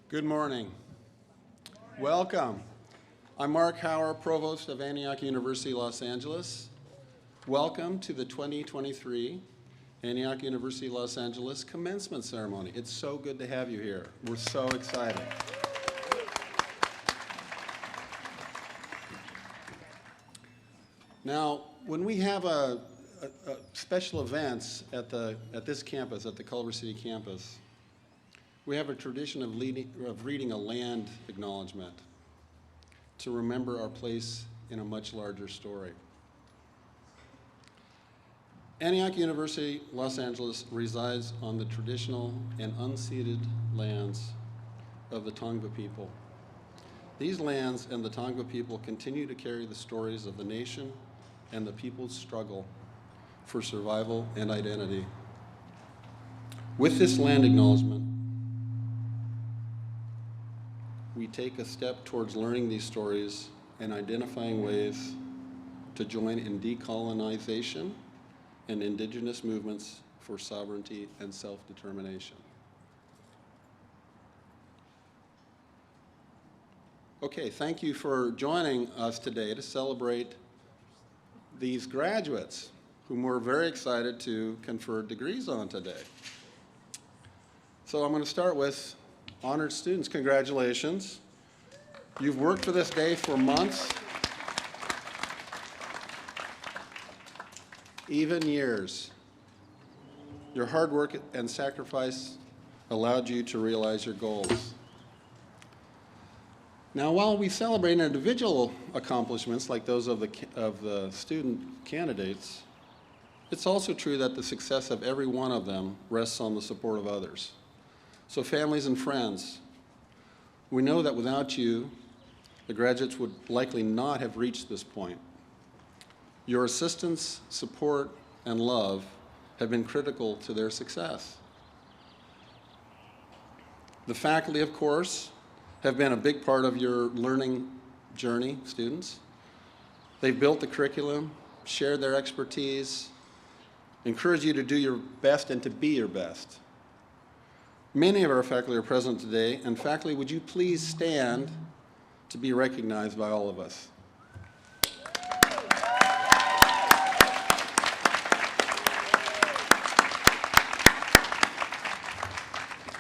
Good morning. Welcome. I'm Mark Hauer, Provost of Antioch University, Los Angeles. Welcome to the 2023 Antioch University, Los Angeles Commencement Ceremony. It's so good to have you here. We're so excited. Now, when we have special events at this campus, at the Culver City campus, we have a tradition of reading a land acknowledgement to remember our place in a much larger story. Antioch University, Los Angeles resides on the traditional and unceded lands of the Tongva people. These lands and the Tongva people continue to carry the stories of the nation and the people's struggle for survival and identity. With this land acknowledgement, we take a step towards learning these stories and identifying ways to join in decolonization and indigenous movements for sovereignty and self-determination. Okay, thank you for joining us today to celebrate these graduates whom we're very excited to confer degrees on today. So I'm going to start with honored students. Congratulations. You've worked for this day for months, even years. Your hard work and sacrifice allowed you to realize your goals. Now, while we celebrate individual accomplishments like those of the student candidates, it's also true that the success of every one of them rests on the support of others. So families and friends, we know that without you, the graduates would likely not have reached this point. Your assistance, support, and love have been critical to their success. The faculty, of course, have been a big part of your learning journey, students. They've built the curriculum, shared their expertise, encouraged you to do your best and to be your best. Many of our faculty are present today, and faculty, would you please stand to be recognized by all of us?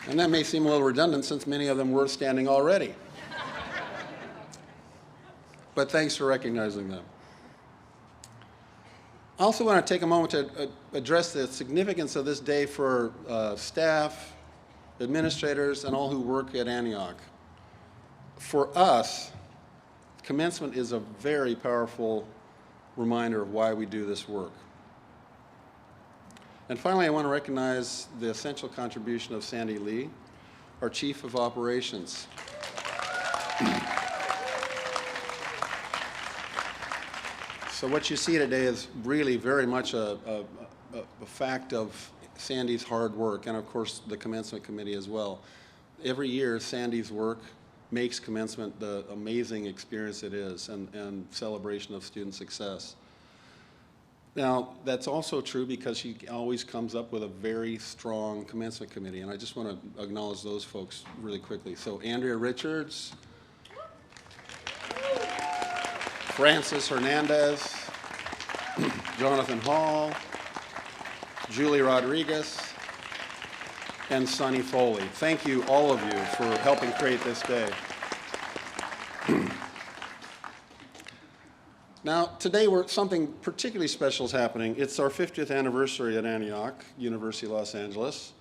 And that may seem a little redundant since many of them were standing already. But thanks for recognizing them. I also want to take a moment to address the significance of this day for staff, administrators, and all who work at Antioch. For us, commencement is a very powerful reminder of why we do this work. And finally, I want to recognize the essential contribution of Sandy Lee, our Chief of Operations. So what you see today is really very much a fact of Sandy's hard work, and of course the Commencement Committee as well. Every year, Sandy's work makes Commencement the amazing experience it is and celebration of student success. Now, that's also true because she always comes up with a very strong Commencement Committee, and I just want to acknowledge those folks really quickly. So Andrea Richards, Francis Hernandez, Jonathan Hall, Julie Rodriguez, and Sonny Foley. Thank you, all of you, for helping create this day. Now, today something particularly special is happening. It's our 50th anniversary at Antioch University, Los Angeles.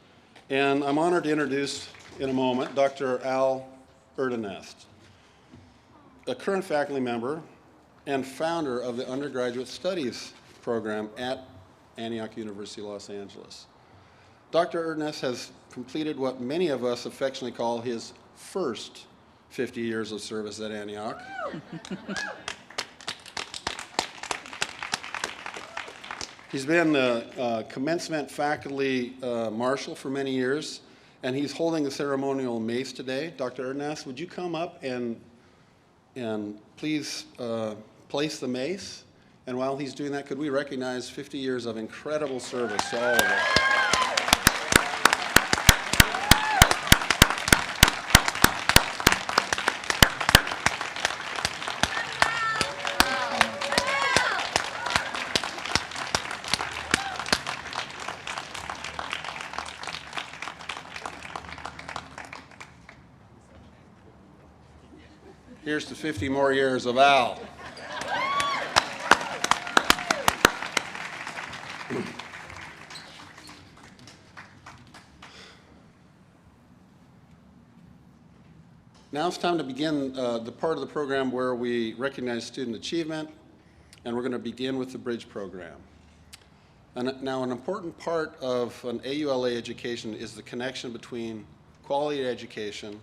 And I'm honored to introduce, in a moment, Dr. Al Erdonest, a current faculty member and founder of the Undergraduate Studies program at Antioch University, Los Angeles. Dr. Erdonest has completed what many of us affectionately call his first 50 years of service at Antioch. He's been the commencement faculty marshal for many years, and he's holding the ceremonial mace today. Dr. Erdonest, would you come up and please place the mace? And while he's doing that, could we recognize 50 years of incredible service to all of us? Here's to 50 more years of Al. Now it's time to begin the part of the program where we recognize student achievement, and we're going to begin with the Bridge program. And now an important part of an AULA education is the connection between quality education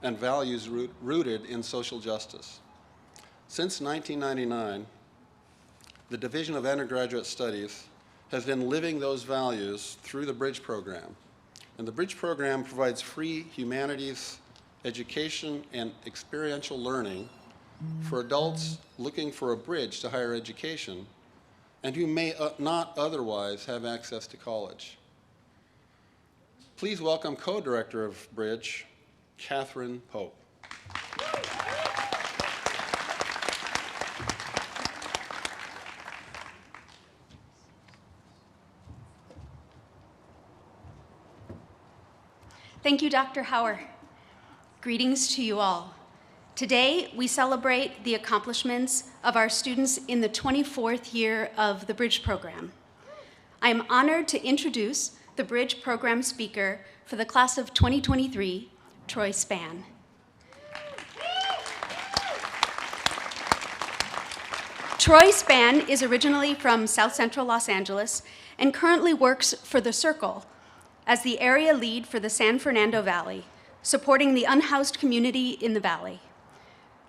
and values rooted in social justice. Since 1999, the Division of Undergraduate Studies has been living those values through the Bridge program. And the Bridge program provides free humanities education and experiential learning for adults looking for a bridge to higher education and who may not otherwise have access to college. Please welcome co-director of Bridge, Catherine Pope. Thank you, Dr. Hauer. Greetings to you all. Today, we celebrate the accomplishments of our students in the 24th year of the Bridge program. I am honored to introduce the Bridge program speaker for the class of 2023, Troy Spann. Troy Spann is originally from South Central Los Angeles and currently works for The Circle as the area lead for the San Fernando Valley, supporting the unhoused community in the valley.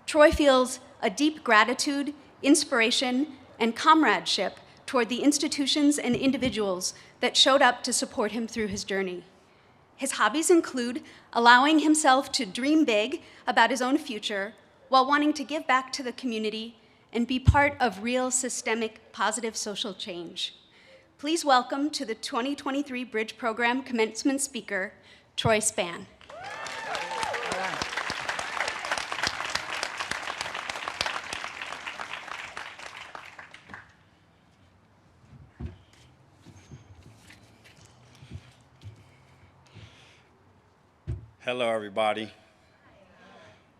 Troy feels a deep gratitude, inspiration, and comradeship toward the institutions and individuals that showed up to support him through his journey. His hobbies include allowing himself to dream big about his own future while wanting to give back to the community and be part of real systemic positive social change. Please welcome to the 2023 Bridge Program Commencement speaker, Troy Spann. Hello, everybody.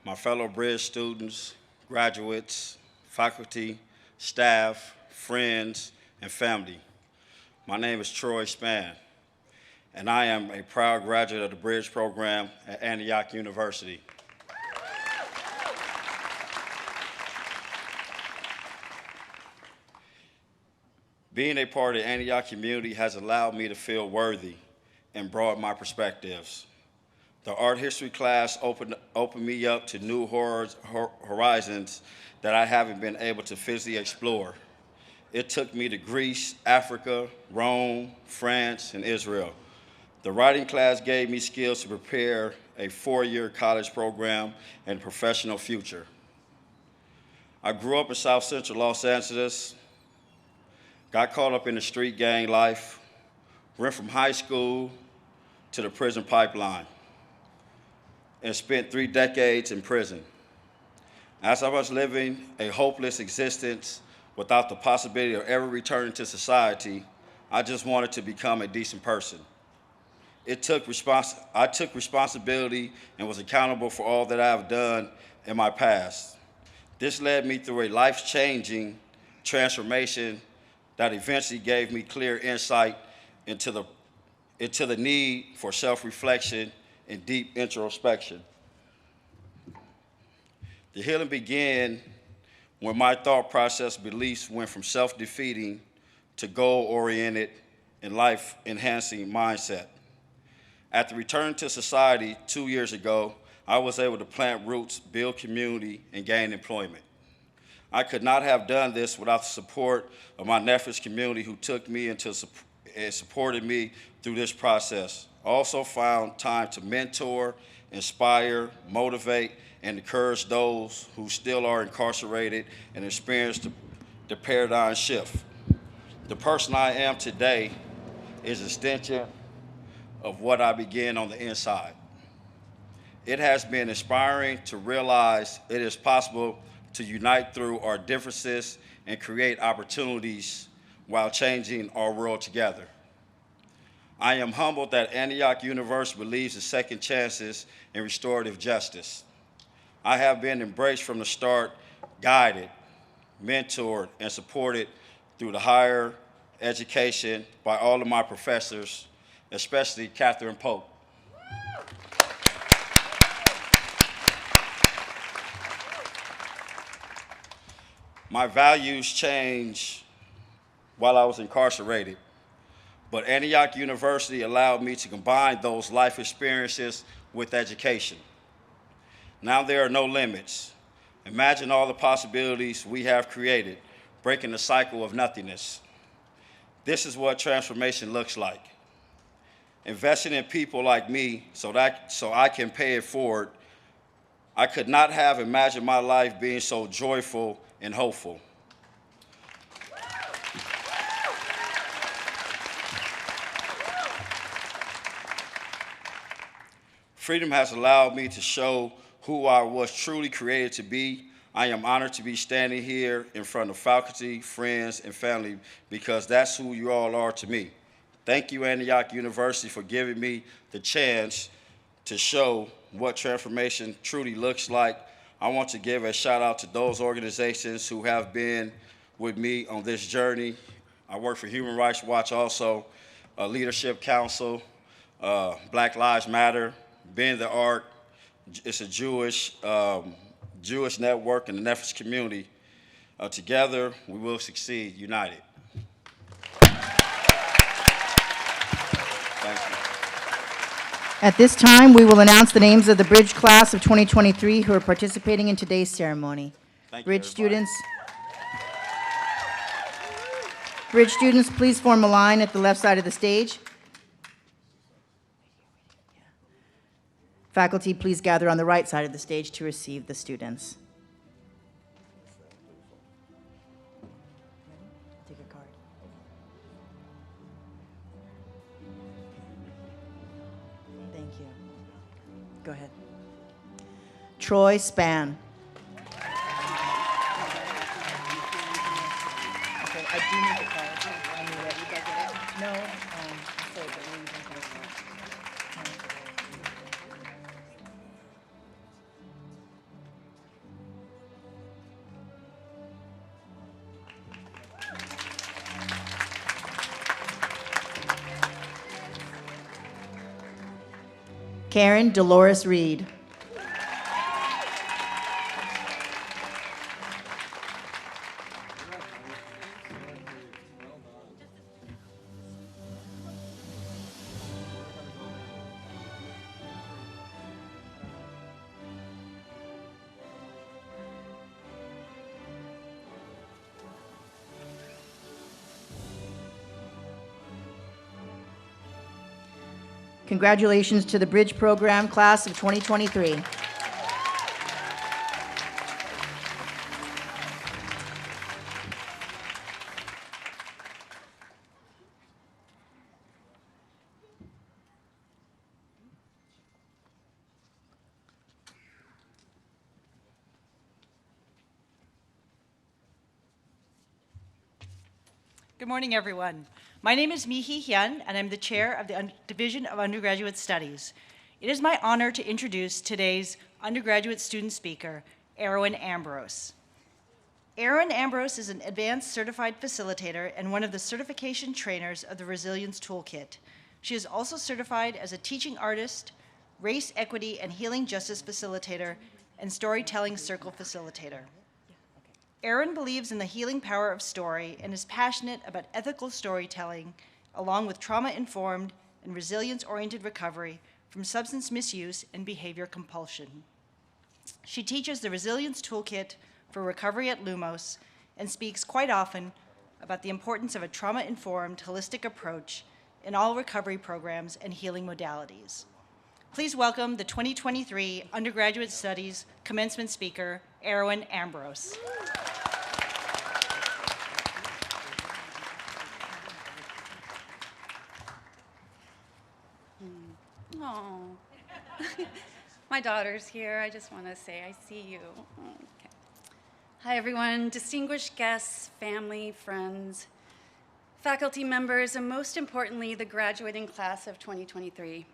My fellow Bridge students, graduates, faculty, staff, friends, and family. My name is Troy Spann, and I am a proud graduate of the Bridge program at Antioch University. Being a part of the Antioch community has allowed me to feel worthy and broaden my perspectives. The art history class opened me up to new horizons that I haven't been able to physically explore. It took me to Greece, Africa, Rome, France, and Israel. The writing class gave me skills to prepare a 4-year college program and professional future. I grew up in South Central Los Angeles, got caught up in the street gang life, went from high school to the prison pipeline, and spent 3 decades in prison. As I was living a hopeless existence without the possibility of ever returning to society, I just wanted to become a decent person. I took responsibility and was accountable for all that I have done in my past. This led me through a life-changing transformation that eventually gave me clear insight into the need for self-reflection and deep introspection. The healing began when my thought process beliefs went from self-defeating to goal-oriented and life-enhancing mindset. At the return to society 2 years ago, I was able to plant roots, build community, and gain employment. I could not have done this without the support of my Netflix community who took me and supported me through this process. I also found time to mentor, inspire, motivate, and encourage those who still are incarcerated and experience the paradigm shift. The person I am today is an extension of what I began on the inside. It has been inspiring to realize it is possible to unite through our differences and create opportunities while changing our world together. I am humbled that Antioch University believes in second chances and restorative justice. I have been embraced from the start, guided, mentored, and supported through the higher education by all of my professors, especially Catherine Pope. My values changed while I was incarcerated, but Antioch University allowed me to combine those life experiences with education. Now there are no limits. Imagine all the possibilities we have created, breaking the cycle of nothingness. This is what transformation looks like. Investing in people like me so I can pay it forward. I could not have imagined my life being so joyful and hopeful. Freedom has allowed me to show who I was truly created to be. I am honored to be standing here in front of faculty, friends, and family because that's who you all are to me. Thank you, Antioch University, for giving me the chance to show what transformation truly looks like. I want to give a shout out to those organizations who have been with me on this journey. I work for Human Rights Watch also, Leadership Council, Black Lives Matter, Bend the Art. It's a Jewish network in the Nephish community. Together, we will succeed, united. Thank you. At this time, we will announce the names of the Bridge class of 2023 who are participating in today's ceremony. Thank you, Bridge everybody. students, please form a line at the left side of the stage. Faculty, please gather on the right side of the stage to receive the students. Take a card. Thank you. Go ahead. Troy Spann. Okay, I do need the card. When you're ready, go get it. No, sorry, but we're using card. Karen Dolores Reed. Congratulations to the Bridge Program class of 2023. Good morning, everyone. My name is Mi-Hee Hyun, and I'm the chair of the Division of Undergraduate Studies. It is my honor to introduce today's undergraduate student speaker, Erwin Ambrose. Erwin Ambrose is an advanced certified facilitator and one of the certification trainers of the Resilience Toolkit. She is also certified as a teaching artist, race equity and healing justice facilitator, and storytelling circle facilitator. Erin believes in the healing power of story and is passionate about ethical storytelling, along with trauma-informed and resilience-oriented recovery from substance misuse and behavior compulsion. She teaches the Resilience Toolkit for Recovery at Lumos and speaks quite often about the importance of a trauma-informed, holistic approach in all recovery programs and healing modalities. Please welcome the 2023 Undergraduate Studies Commencement speaker, Erwin Ambrose. Oh, my daughter's here. I just want to say I see you. Okay. Hi, everyone, distinguished guests, family, friends, faculty members, and most importantly, the graduating class of 2023.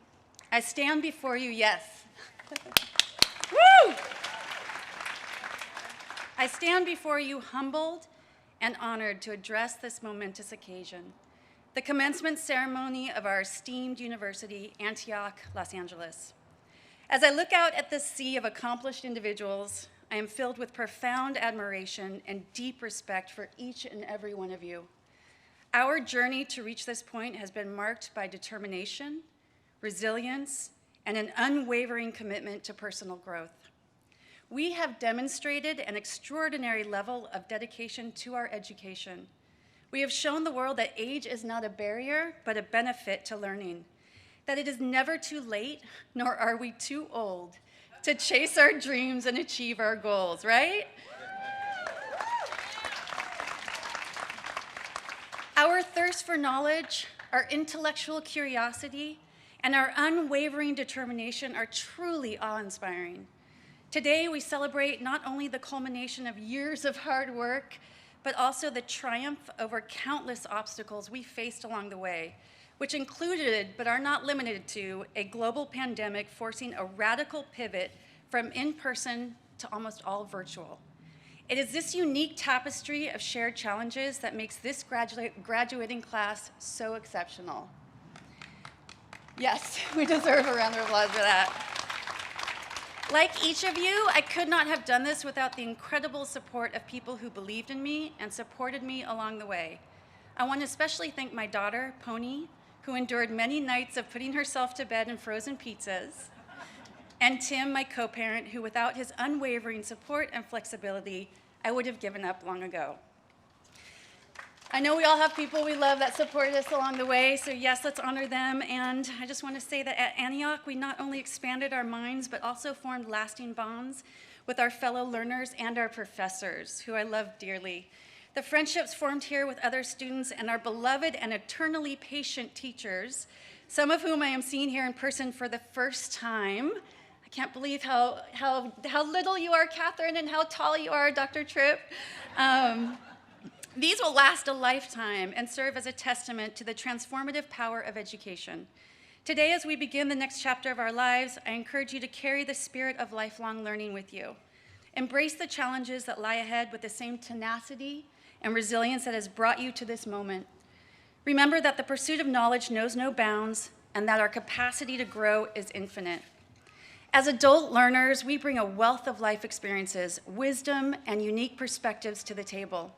I stand before you, yes. Woo! I stand before you humbled and honored to address this momentous occasion, the commencement ceremony of our esteemed university, Antioch, Los Angeles. As I look out at this sea of accomplished individuals, I am filled with profound admiration and deep respect for each and every one of you. Our journey to reach this point has been marked by determination, resilience, and an unwavering commitment to personal growth. We have demonstrated an extraordinary level of dedication to our education. We have shown the world that age is not a barrier, but a benefit to learning, that it is never too late, nor are we too old to chase our dreams and achieve our goals, right? Our thirst for knowledge, our intellectual curiosity, and our unwavering determination are truly awe-inspiring. Today, we celebrate not only the culmination of years of hard work, but also the triumph over countless obstacles we faced along the way, which included, but are not limited to, a global pandemic forcing a radical pivot from in-person to almost all virtual. It is this unique tapestry of shared challenges that makes this graduating class so exceptional. Yes, we deserve a round of applause for that. Like each of you, I could not have done this without the incredible support of people who believed in me and supported me along the way. I want to especially thank my daughter, Pony, who endured many nights of putting herself to bed in frozen pizzas, and Tim, my co-parent, who without his unwavering support and flexibility, I would have given up long ago. I know we all have people we love that supported us along the way, so yes, let's honor them. And I just want to say that at Antioch, we not only expanded our minds, but also formed lasting bonds with our fellow learners and our professors, who I love dearly. The friendships formed here with other students and our beloved and eternally patient teachers, some of whom I am seeing here in person for the first time. I can't believe how little you are, Catherine, and how tall you are, Dr. Tripp. These will last a lifetime and serve as a testament to the transformative power of education. Today, as we begin the next chapter of our lives, I encourage you to carry the spirit of lifelong learning with you. Embrace the challenges that lie ahead with the same tenacity and resilience that has brought you to this moment. Remember that the pursuit of knowledge knows no bounds and that our capacity to grow is infinite. As adult learners, we bring a wealth of life experiences, wisdom, and unique perspectives to the table.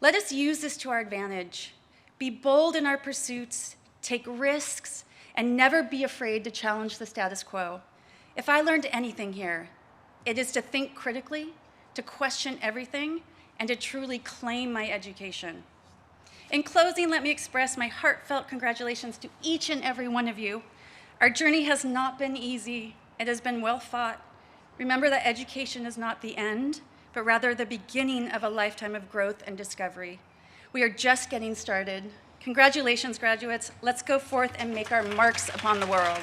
Let us use this to our advantage. Be bold in our pursuits, take risks, and never be afraid to challenge the status quo. If I learned anything here, it is to think critically, to question everything, and to truly claim my education. In closing, let me express my heartfelt congratulations to each and every one of you. Our journey has not been easy. It has been well fought. Remember that education is not the end, but rather the beginning of a lifetime of growth and discovery. We are just getting started. Congratulations, graduates. Let's go forth and make our marks upon the world.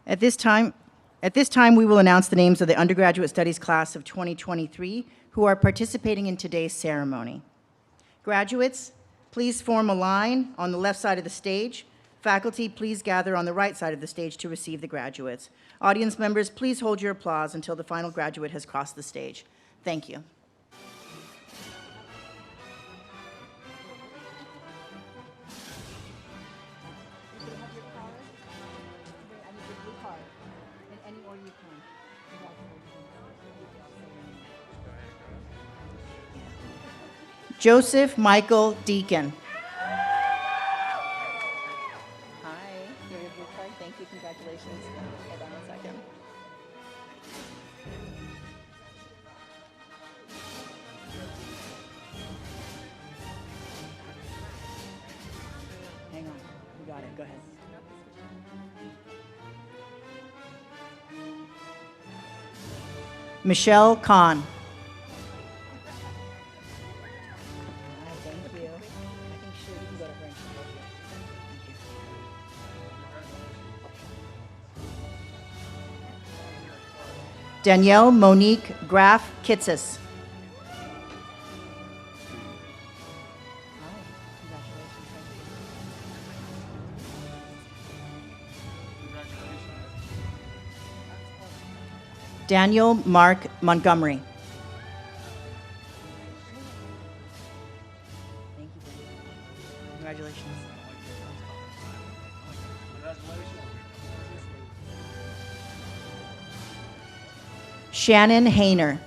At this time, we will announce the names of the undergraduate studies class of 2023 who are participating in today's ceremony. Graduates, please form a line on the left side of the stage. Faculty, please gather on the right side of the stage to receive the graduates. Audience members, please hold your applause until the final graduate has crossed the stage. Thank you. Joseph Michael Deacon. Hi, here your blue card. Thank you, congratulations. Hold on a second. Hang on, you got it, go ahead. Michelle Kahn. Danielle Monique Graf Kitsis. Daniel Mark Montgomery. Congratulations. Shannon Hayner.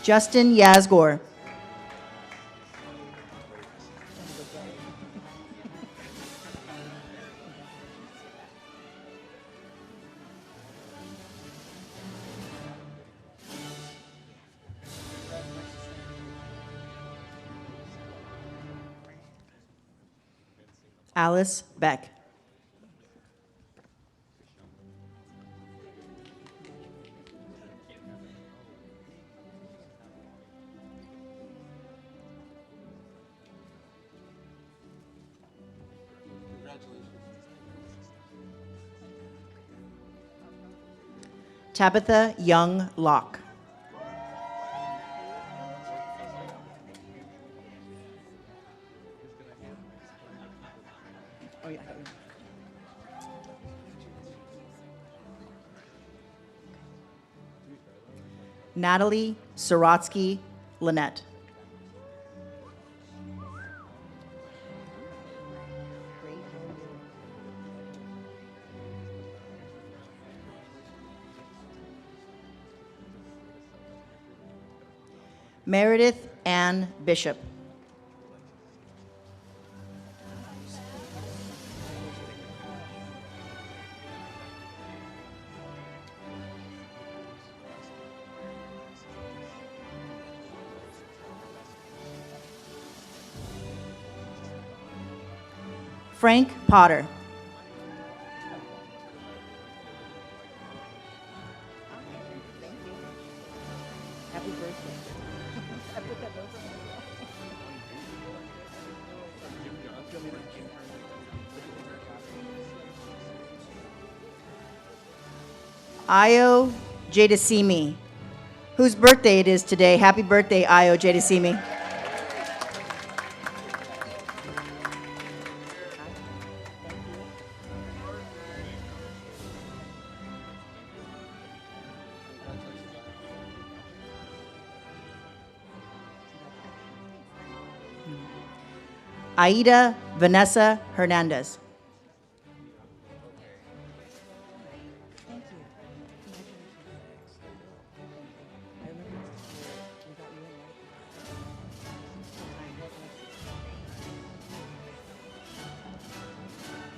Justin Yazgor. Alice Beck. Tabitha Young Locke. Natalie Sorotsky Lynette. Meredith Ann Bishop. Frank Potter. Happy birthday. Io Jadasimi, whose birthday it is today. Happy birthday, Io Jadasimi. Aida Vanessa Hernandez.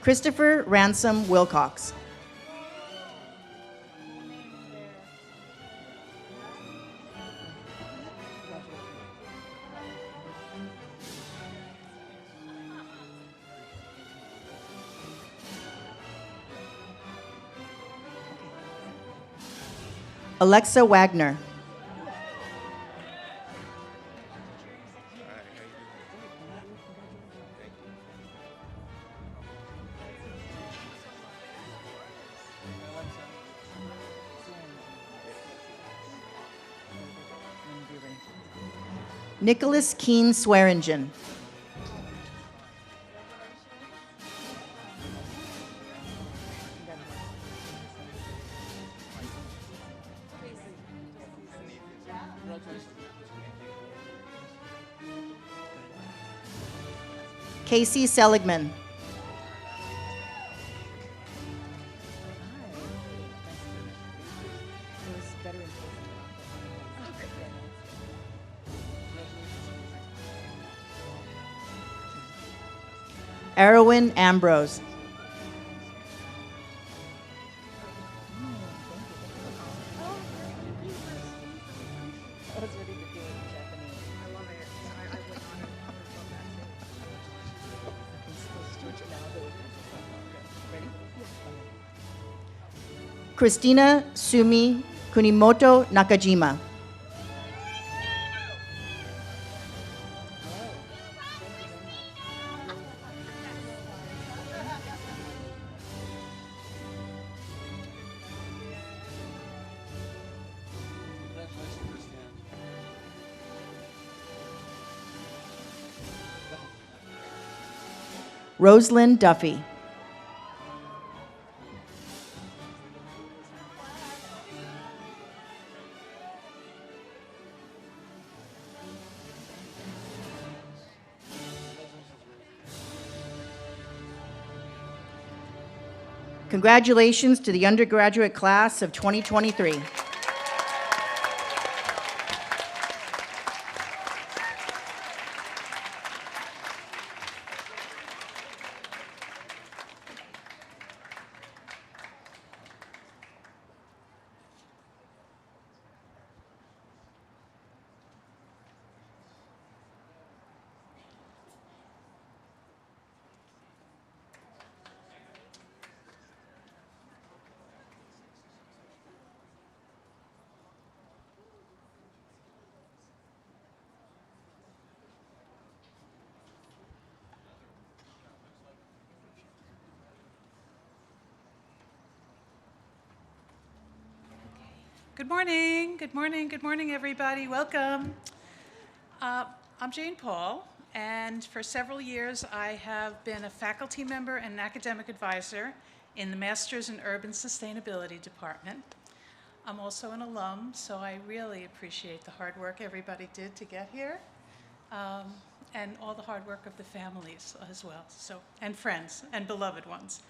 Christopher Ransom Wilcox. Alexa Wagner. Nicholas Keen Swearingen. Casey Seligman. Erwin Ambrose. Christina Sumi Kunimoto Nakajima. Rosalind Duffy. Congratulations to the undergraduate class of 2023. Good morning, good morning, good morning, everybody. Welcome. I'm Jane Paul, and for several years I have been a faculty member and an academic advisor in the Masters in Urban Sustainability Department. I'm also an alum, so I really appreciate the hard work everybody did to get here, and all the hard work of the families as well, and friends and beloved ones.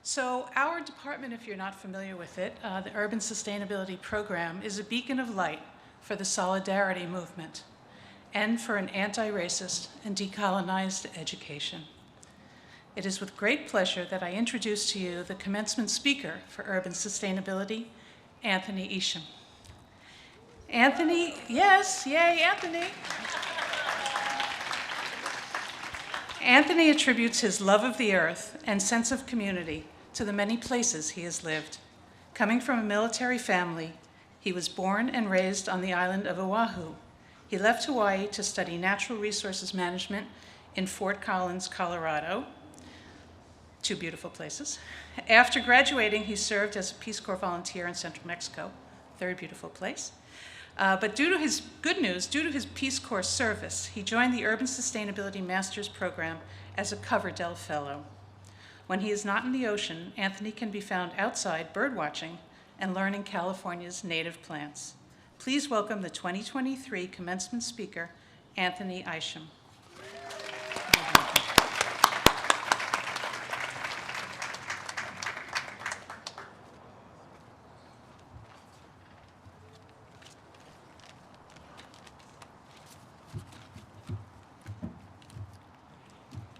So our department, if you're not familiar with it, the Urban Sustainability Program, is a beacon of light for the solidarity movement and for an anti-racist and decolonized education. It is with great pleasure that I introduce to you the commencement speaker for urban sustainability, Anthony Isham. Anthony, yes, yay, Anthony. Anthony attributes his love of the earth and sense of community to the many places he has lived. Coming from a military family, he was born and raised on the island of Oahu. He left Hawaii to study natural resources management in Fort Collins, Colorado. Two beautiful places. After graduating, he served as a Peace Corps volunteer in Central Mexico, very beautiful place. But due to his good news, due to his Peace Corps service, he joined the Urban Sustainability Master's Program as a Coverdell Fellow. When he is not in the ocean, Anthony can be found outside birdwatching and learning California's native plants. Please welcome the 2023 commencement speaker, Anthony Isham.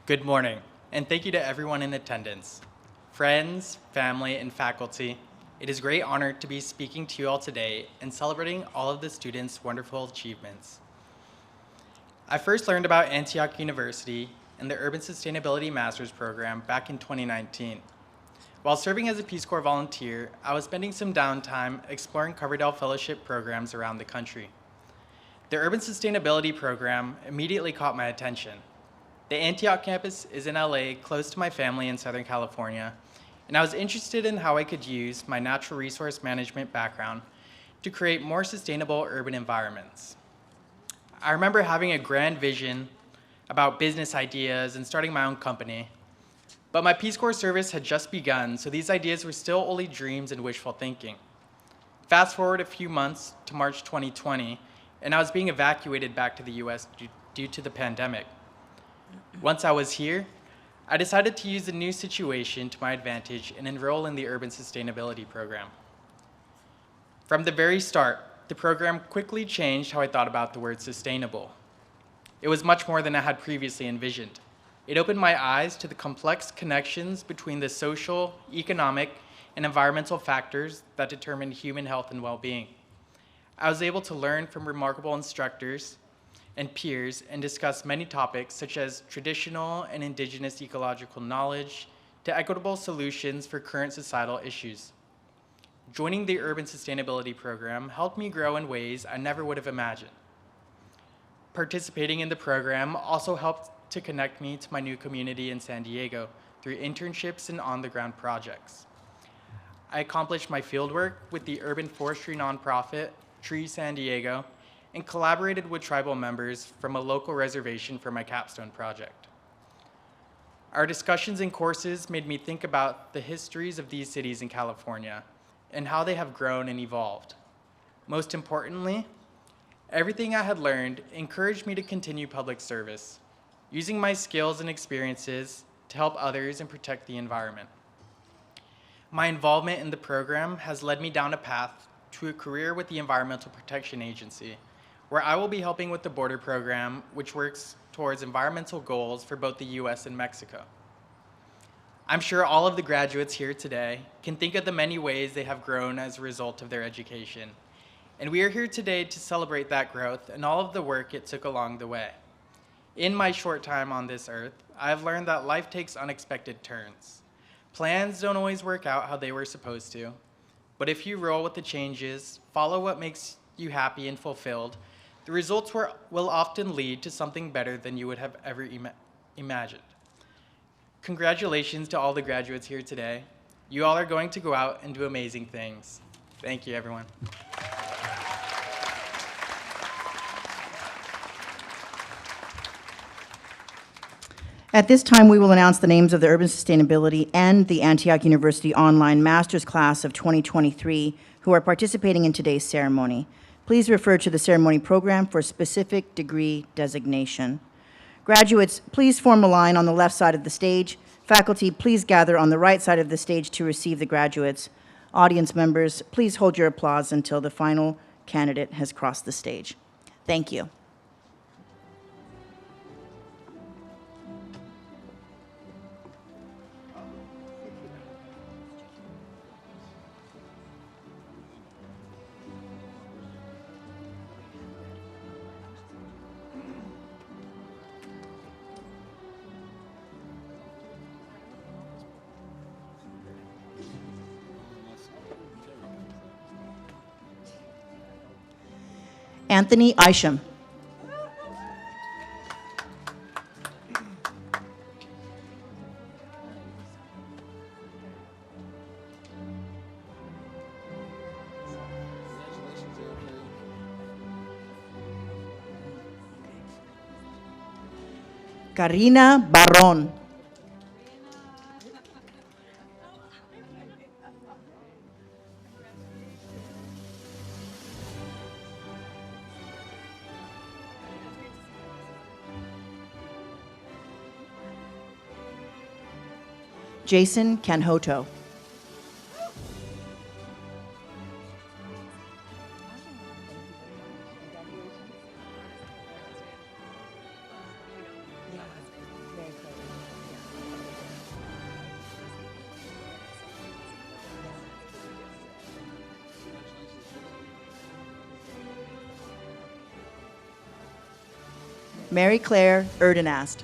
Good morning, and thank you to everyone in attendance. Friends, family, and faculty, it is a great honor to be speaking to you all today and celebrating all of the students' wonderful achievements. I first learned about Antioch University and the Urban Sustainability Master's Program back in 2019. While serving as a Peace Corps volunteer, I was spending some downtime exploring Coverdell Fellowship programs around the country. The Urban Sustainability Program immediately caught my attention. The Antioch campus is in LA, close to my family in Southern California, and I was interested in how I could use my natural resource management background to create more sustainable urban environments. I remember having a grand vision about business ideas and starting my own company, but my Peace Corps service had just begun, so these ideas were still only dreams and wishful thinking. Fast forward a few months to March 2020, and I was being evacuated back to the US due to the pandemic. Once I was here, I decided to use the new situation to my advantage and enroll in the Urban Sustainability Program. From the very start, the program quickly changed how I thought about the word sustainable. It was much more than I had previously envisioned. It opened my eyes to the complex connections between the social, economic, and environmental factors that determine human health and well-being. I was able to learn from remarkable instructors and peers and discuss many topics such as traditional and indigenous ecological knowledge to equitable solutions for current societal issues. Joining the Urban Sustainability Program helped me grow in ways I never would have imagined. Participating in the program also helped to connect me to my new community in San Diego through internships and on-the-ground projects. I accomplished my fieldwork with the urban forestry nonprofit, Tree San Diego, and collaborated with tribal members from a local reservation for my capstone project. Our discussions and courses made me think about the histories of these cities in California and how they have grown and evolved. Most importantly, everything I had learned encouraged me to continue public service, using my skills and experiences to help others and protect the environment. My involvement in the program has led me down a path to a career with the Environmental Protection Agency, where I will be helping with the border program, which works towards environmental goals for both the US and Mexico. I'm sure all of the graduates here today can think of the many ways they have grown as a result of their education. And we are here today to celebrate that growth and all of the work it took along the way. In my short time on this earth, I have learned that life takes unexpected turns. Plans don't always work out how they were supposed to, but if you roll with the changes, follow what makes you happy and fulfilled, the results will often lead to something better than you would have ever imagined. Congratulations to all the graduates here today. You all are going to go out and do amazing things. Thank you, everyone. At this time, we will announce the names of the Urban Sustainability and the Antioch University Online Master's Class of 2023 who are participating in today's ceremony. Please refer to the ceremony program for specific degree designation. Graduates, please form a line on the left side of the stage. Faculty, please gather on the right side of the stage to receive the graduates. Audience members, please hold your applause until the final candidate has crossed the stage. Thank you. Anthony Isham. Karina Barron. Jason Canhoto. Mary Claire Erdenast.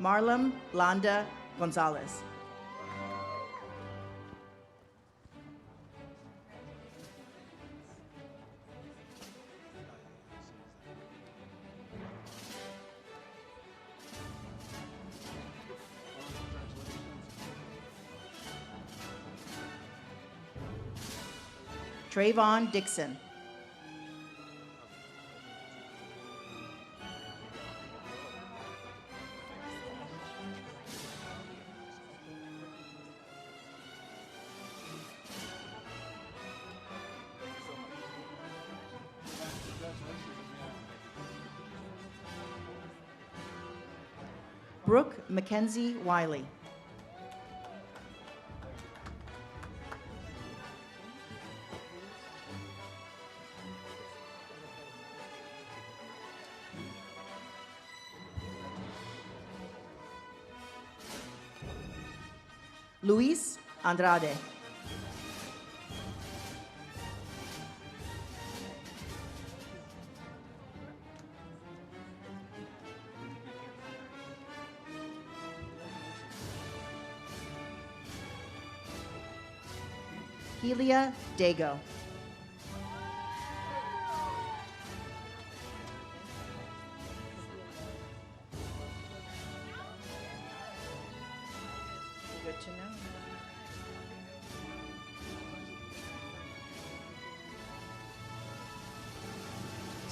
Marlon Landa Gonzalez. Trayvon Dixon. Brooke Mackenzie Wiley. Luis Andrade. Helia Dago.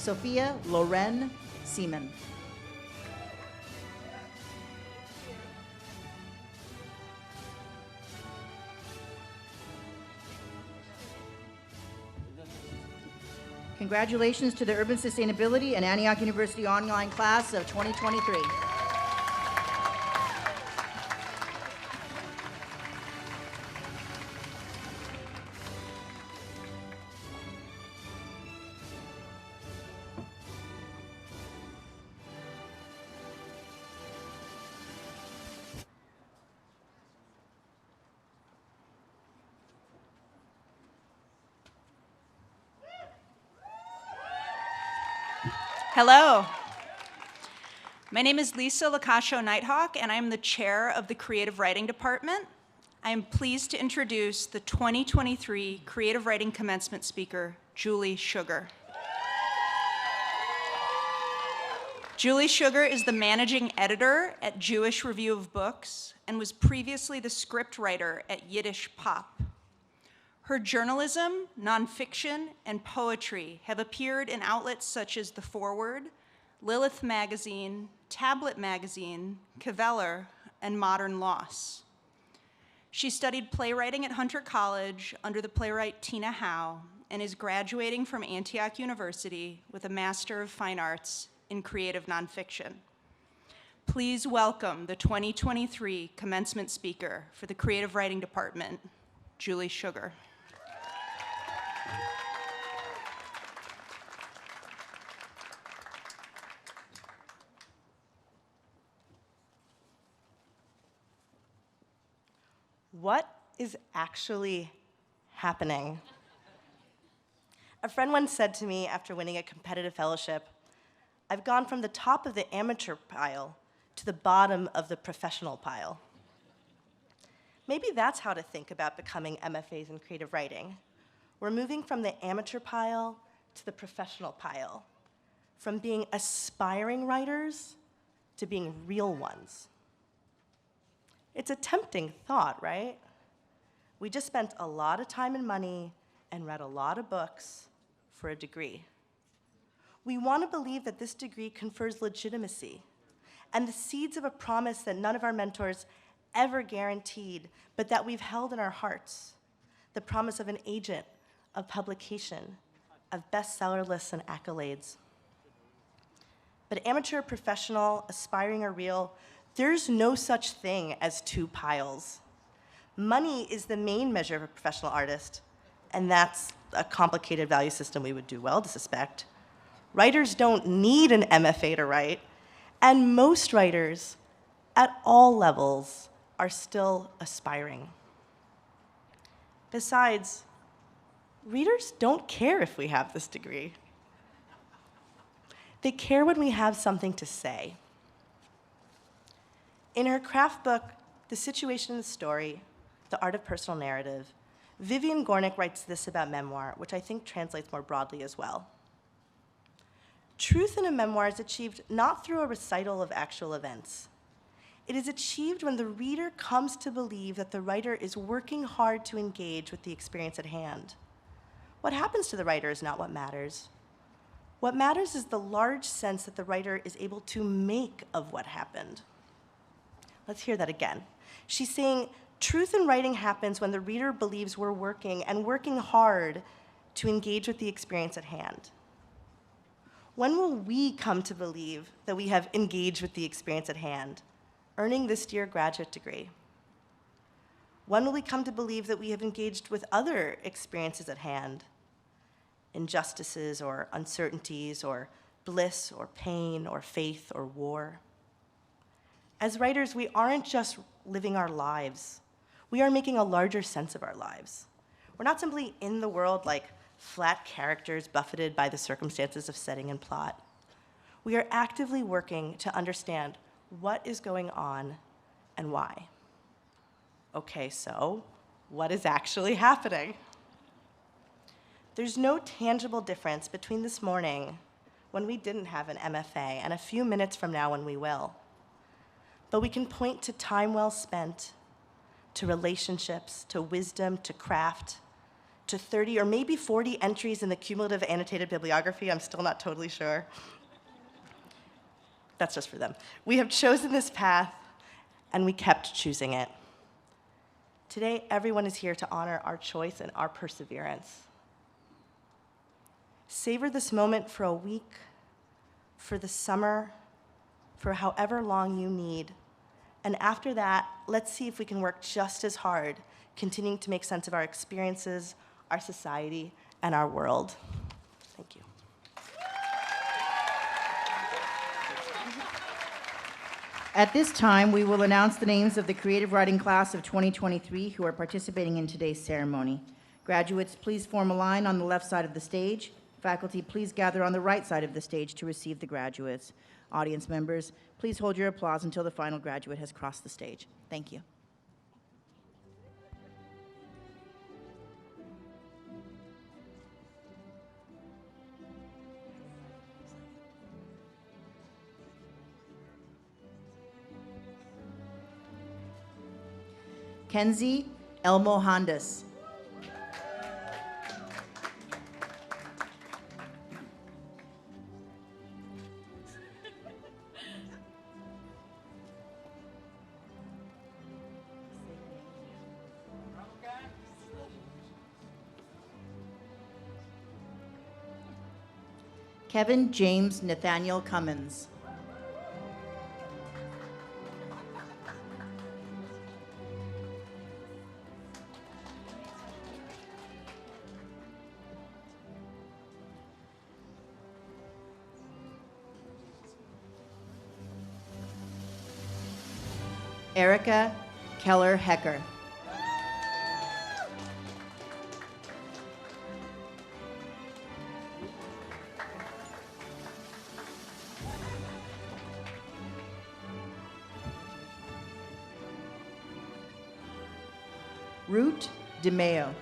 Sophia Loren Seaman. Congratulations to the Urban Sustainability and Antioch University Online class of 2023. Hello. My name is Lisa Lacascio Nighthawk, and I'm the chair of the Creative Writing Department. I am pleased to introduce the 2023 Creative Writing Commencement speaker, Julie Sugar. Julie Sugar is the managing editor at Jewish Review of Books and was previously the script writer at Yiddish Pop. Her journalism, nonfiction, and poetry have appeared in outlets such as The Forward, Lilith Magazine, Tablet Magazine, Caveller, and Modern Loss. She studied playwriting at Hunter College under the playwright Tina Howe and is graduating from Antioch University with a Master of Fine Arts in Creative Nonfiction. Please welcome the 2023 commencement speaker for the Creative Writing Department, Julie Sugar. What is actually happening? A friend once said to me after winning a competitive fellowship, "I've gone from the top of the amateur pile to the bottom of the professional pile." Maybe that's how to think about becoming MFAs in creative writing. We're moving from the amateur pile to the professional pile, from being aspiring writers to being real ones. It's a tempting thought, right? We just spent a lot of time and money and read a lot of books for a degree. We want to believe that this degree confers legitimacy and the seeds of a promise that none of our mentors ever guaranteed, but that we've held in our hearts. The promise of an agent, of publication, of bestseller lists and accolades. But amateur, professional, aspiring, or real, there's no such thing as two piles. Money is the main measure of a professional artist, and that's a complicated value system we would do well to suspect. Writers don't need an MFA to write, and most writers at all levels are still aspiring. Besides, readers don't care if we have this degree. They care when we have something to say. In her craft book, The Situation in the Story, The Art of Personal Narrative, Vivian Gornick writes this about memoir, which I think translates more broadly as well. Truth in a memoir is achieved not through a recital of actual events. It is achieved when the reader comes to believe that the writer is working hard to engage with the experience at hand. What happens to the writer is not what matters. What matters is the large sense that the writer is able to make of what happened. Let's hear that again. She's saying, truth in writing happens when the reader believes we're working and working hard to engage with the experience at hand. When will we come to believe that we have engaged with the experience at hand, earning this dear graduate degree? When will we come to believe that we have engaged with other experiences at hand, injustices or uncertainties or bliss or pain or faith or war? As writers, we aren't just living our lives. We are making a larger sense of our lives. We're not simply in the world like flat characters buffeted by the circumstances of setting and plot. We are actively working to understand what is going on and why. Okay, so what is actually happening? There's no tangible difference between this morning, when we didn't have an MFA, and a few minutes from now when we will. But we can point to time well spent, to relationships, to wisdom, to craft, to 30 or maybe 40 entries in the cumulative annotated bibliography. I'm still not totally sure. That's just for them. We have chosen this path, and we kept choosing it. Today, everyone is here to honor our choice and our perseverance. Savor this moment for a week, for the summer, for however long you need. And after that, let's see if we can work just as hard, continuing to make sense of our experiences, our society, and our world. Thank you. At this time, we will announce the names of the creative writing class of 2023 who are participating in today's ceremony. Graduates, please form a line on the left side of the stage. Faculty, please gather on the right side of the stage to receive the graduates. Audience members, please hold your applause until the final graduate has crossed the stage. Thank you. Kenzie Elmo Hondas. Kevin James Nathaniel Cummins. Erica Keller Hecker. Root DeMeo.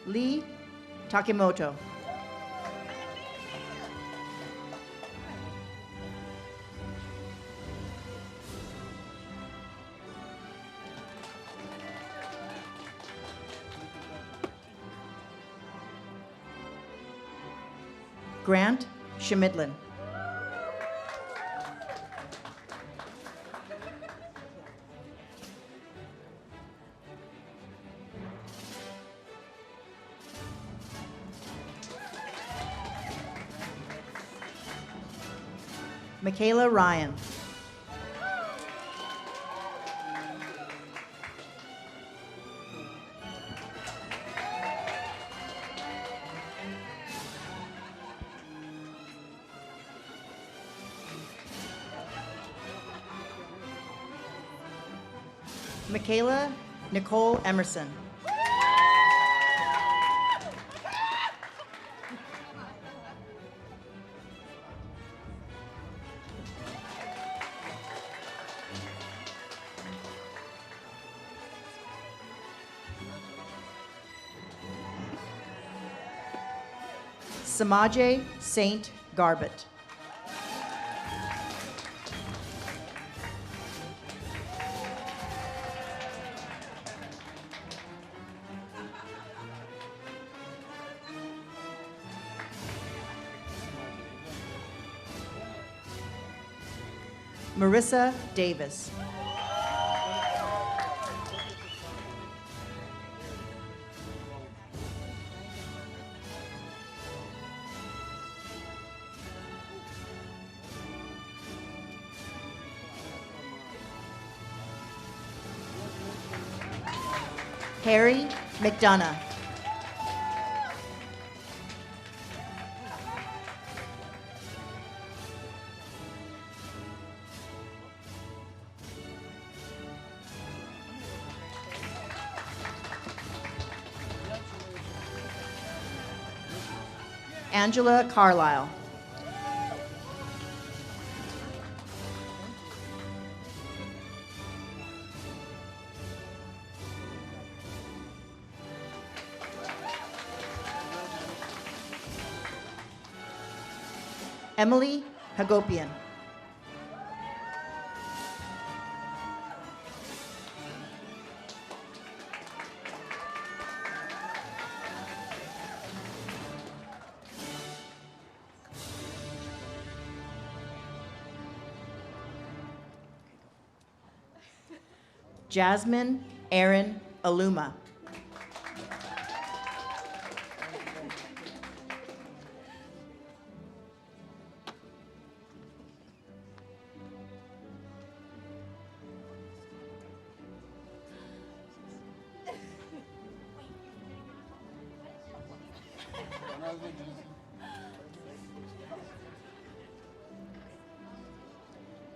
Lee Takemoto. Grant Schmidlin. Michaela Ryan. Michaela Nicole Emerson. Samaje Saint Garbett. Marissa Davis. Harry McDonough. Angela Carlisle. Emily Hagopian. Jasmine Erin Aluma.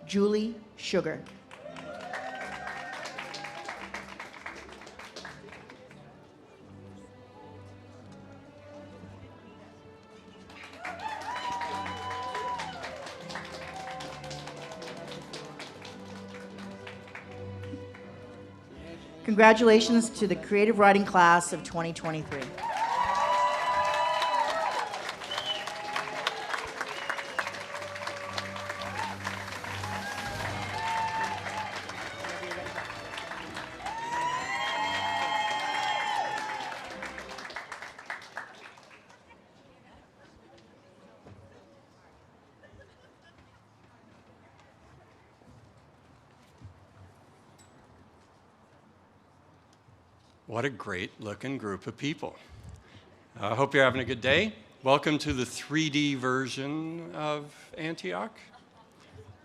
Julie Sugar. Congratulations to the creative writing class of 2023. What a great looking group of people. I hope you're having a good day. Welcome to the 3D version of Antioch.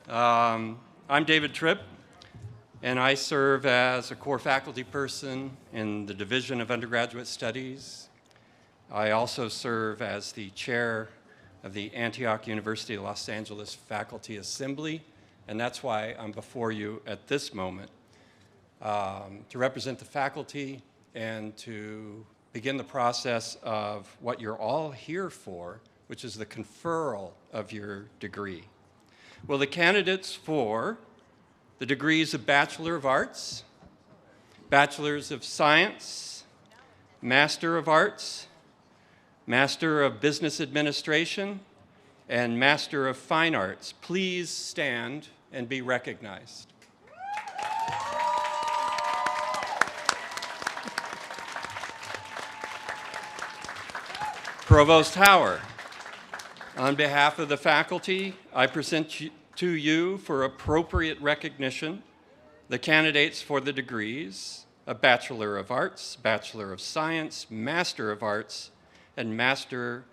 I'm David Tripp, and I serve as a core faculty person in the Division of Undergraduate Studies. I also serve as the chair of the Antioch University Los Angeles Faculty Assembly, and that's why I'm before you at this moment to represent the faculty and to begin the process of what you're all here for, which is the conferral of your degree. Will the candidates for the degrees of Bachelor of Arts, Bachelors of Science, Master of Arts, Master of Business Administration, and Master of Fine Arts please stand and be recognized? Provost Hauer, on behalf of the faculty, I present to you for appropriate recognition the candidates for the degrees of Bachelor of Arts, Bachelor of Science, Master of Arts, and Master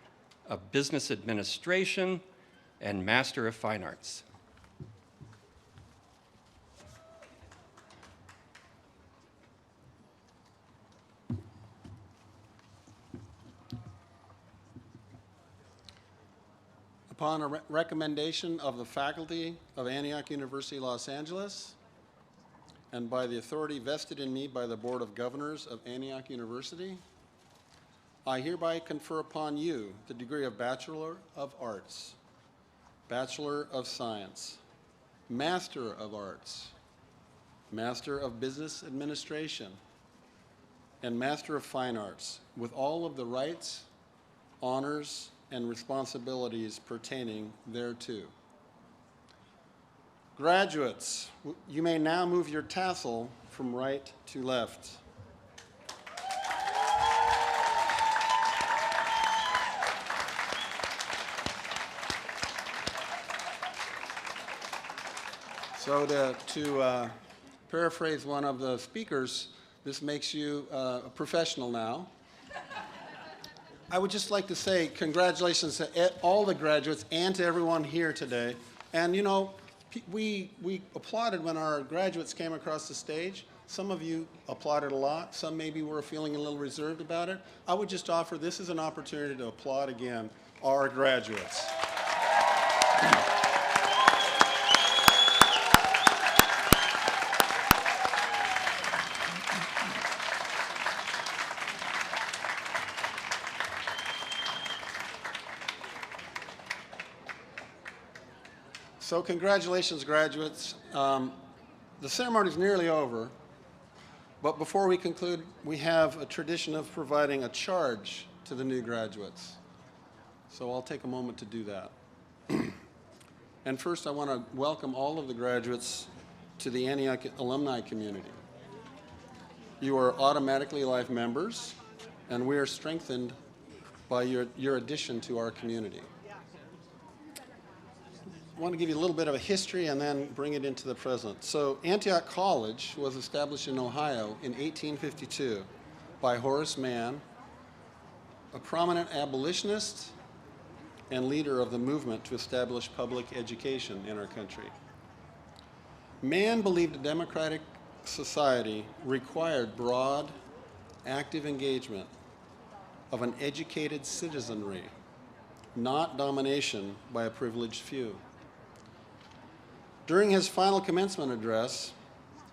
of Business Administration, and Master of Fine Arts. Upon a recommendation of the faculty of Antioch University, Los Angeles, and by the authority vested in me by the Board of Governors of Antioch University, I hereby confer upon you the degree of Bachelor of Arts, Bachelor of Science, Master of Arts, Master of Business Administration, and Master of Fine Arts, with all of the rights, honors, and responsibilities pertaining thereto. Graduates, you may now move your tassel from right to left. So to paraphrase one of the speakers, this makes you a professional now. I would just like to say congratulations to all the graduates and to everyone here today. And you know, we applauded when our graduates came across the stage. Some of you applauded a lot. Some maybe were feeling a little reserved about it. I would just offer this as an opportunity to applaud again our graduates. So congratulations, graduates. The ceremony is nearly over, but before we conclude, we have a tradition of providing a charge to the new graduates. So I'll take a moment to do that. And first, I want to welcome all of the graduates to the Antioch alumni community. You are automatically life members, and we are strengthened by your addition to our community. I want to give you a little bit of a history and then bring it into the present. So Antioch College was established in Ohio in 1852 by Horace Mann, a prominent abolitionist and leader of the movement to establish public education in our country. Mann believed a democratic society required broad, active engagement of an educated citizenry, not domination by a privileged few. During his final commencement address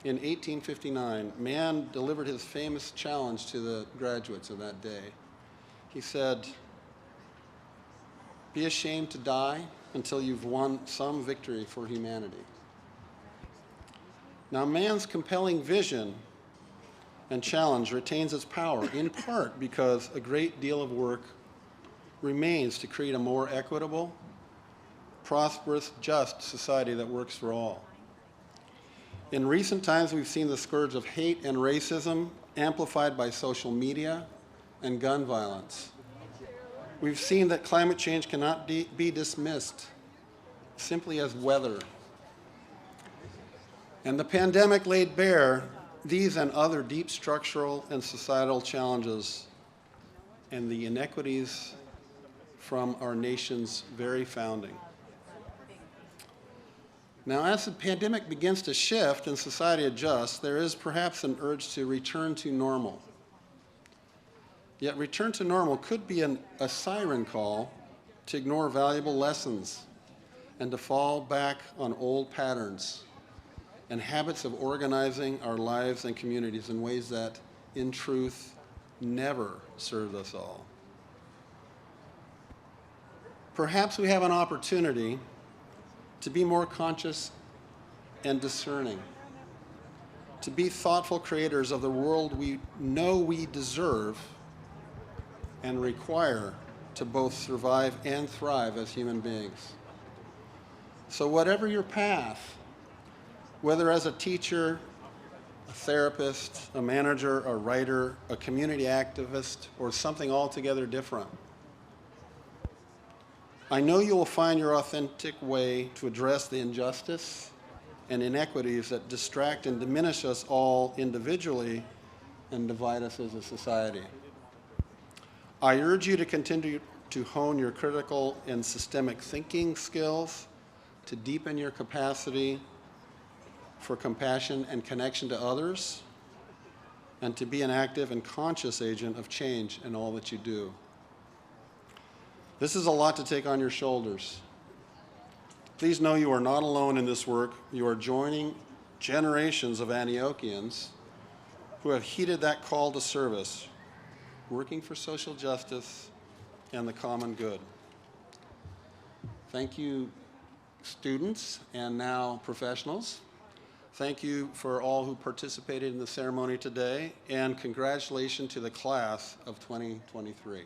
in 1859, Mann delivered his famous challenge to the graduates of that day. He said, "Be ashamed to die until you've won some victory for humanity." Now, Mann's compelling vision and challenge retains its power, in part because a great deal of work remains to create a more equitable, prosperous, just society that works for all. In recent times, we've seen the scourge of hate and racism amplified by social media and gun violence. We've seen that climate change cannot be dismissed simply as weather. And the pandemic laid bare these and other deep structural and societal challenges and the inequities from our nation's very founding. Now, as the pandemic begins to shift and society adjusts, there is perhaps an urge to return to normal. Yet return to normal could be a siren call to ignore valuable lessons and to fall back on old patterns and habits of organizing our lives and communities in ways that, in truth, never served us all. Perhaps we have an opportunity to be more conscious and discerning, to be thoughtful creators of the world we know we deserve and require to both survive and thrive as human beings. So whatever your path, whether as a teacher, a therapist, a manager, a writer, a community activist, or something altogether different, I know you will find your authentic way to address the injustice and inequities that distract and diminish us all individually and divide us as a society. I urge you to continue to hone your critical and systemic thinking skills, to deepen your capacity for compassion and connection to others, and to be an active and conscious agent of change in all that you do. This is a lot to take on your shoulders. Please know you are not alone in this work. You are joining generations of Antiochians who have heeded that call to service, working for social justice and the common good. Thank you, students, and now professionals. Thank you for all who participated in the ceremony today, and congratulations to the class of 2023.